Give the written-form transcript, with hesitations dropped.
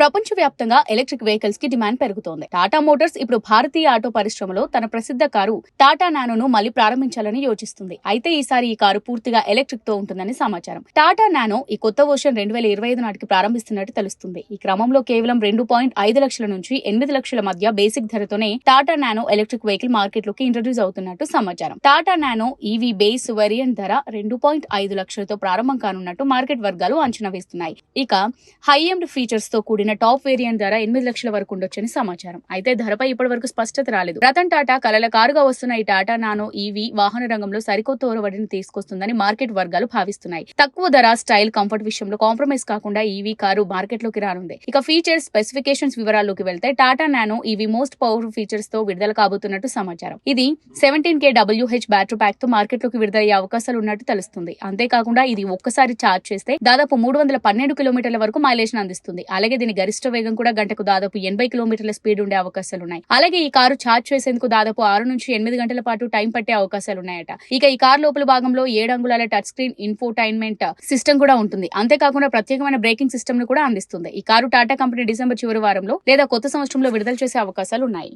ప్రపంచవ్యాప్తంగా electric vehicles కి demand పెరుగుతోంది. టాటా మోటార్స్ ఇప్పుడు భారతీయ ఆటో పరిశ్రమలో తన ప్రసిద్ధ కారు టాటా నానోను మళ్లీ ప్రారంభించాలని యోచిస్తుంది. అయితే ఈసారి ఈ కారు పూర్తిగా ఎలక్ట్రిక్ తో ఉంటుందని సమాచారం. టాటా నానో ఈ కొత్త వర్షన్ 2025 నాటికి ప్రారంభిస్తున్నట్టు తెలుస్తుంది. ఈ క్రమంలో కేవలం 2.5 లక్షల నుంచి 8 లక్షల మధ్య బేసిక్ ధరతోనే Tata Nano electric vehicle market లోకి ఇంట్రడ్యూస్ అవుతున్నట్టు సమాచారం. Tata Nano EV base variant ధర 2.5 లక్షలతో ప్రారంభం కానున్నట్టు మార్కెట్ వర్గాలు అంచనా వేస్తున్నాయి. ఇక హై ఎండ్ ఫీచర్స్ తో కూడిన టాప్ వేరియంట్ ధర 8 లక్షల వరకు ఉండొచ్చని సమాచారం. అయితే ధరపై ఇప్పటి వరకు స్పష్టత రాలేదు. రతన్ టాటా కలల కారుగా వస్తున్న ఈ టాటా నానో ఈవీ వాహన రంగంలో సరికొత్త ఒరవడిని తీసుకొస్తుందని మార్కెట్ వర్గాలు భావిస్తున్నాయి. తక్కువ ధర, స్టైల్, కంఫర్ట్ విషయంలో కాంప్రమైజ్ కాకుండా ఈవీ కారు మార్కెట్ లోకి రానుంది. ఇక ఫీచర్స్, స్పెసిఫికేషన్స్ వివరాల్లోకి వెళ్తే Tata Nano EV most powerful features తో విడుదల కాబోతున్నట్టు సమాచారం. ఇది 17K WH బ్యాటరీ ప్యాక్ తో మార్కెట్ లోకి విడుదలయ్యే అవకాశాలు ఉన్నట్టు తెలుస్తుంది. అంతేకాకుండా ఇది ఒక్కసారి ఛార్జ్ చేస్తే దాదాపు 312 కిలోమీటర్ల వరకు మైలేజ్ అందిస్తుంది. అలాగే దీని గరిష్ట వేగం కూడా గంటకు దాదాపు 80 కిలోమీటర్ల స్పీడ్ ఉండే అవకాశాలున్నాయి. అలాగే ఈ కారు ఛార్జ్ చేసేందుకు దాదాపు 6 నుంచి 8 గంటల పాటు టైం పట్టే అవకాశాలున్నాయట. ఇక ఈ కారు లోపల భాగంలో 7 అంగుళాల టచ్ స్క్రీన్ ఇన్ఫోటైన్మెంట్ సిస్టమ్ కూడా ఉంటుంది. అంతేకాకుండా ప్రత్యేకమైన బ్రేకింగ్ సిస్టమ్ ను కూడా అందిస్తుంది. ఈ కారు టాటా కంపెనీ డిసెంబర్ చివరి వారంలో లేదా కొత్త సంవత్సరంలో విడుదల చేసే అవకాశాలు ఉన్నాయి.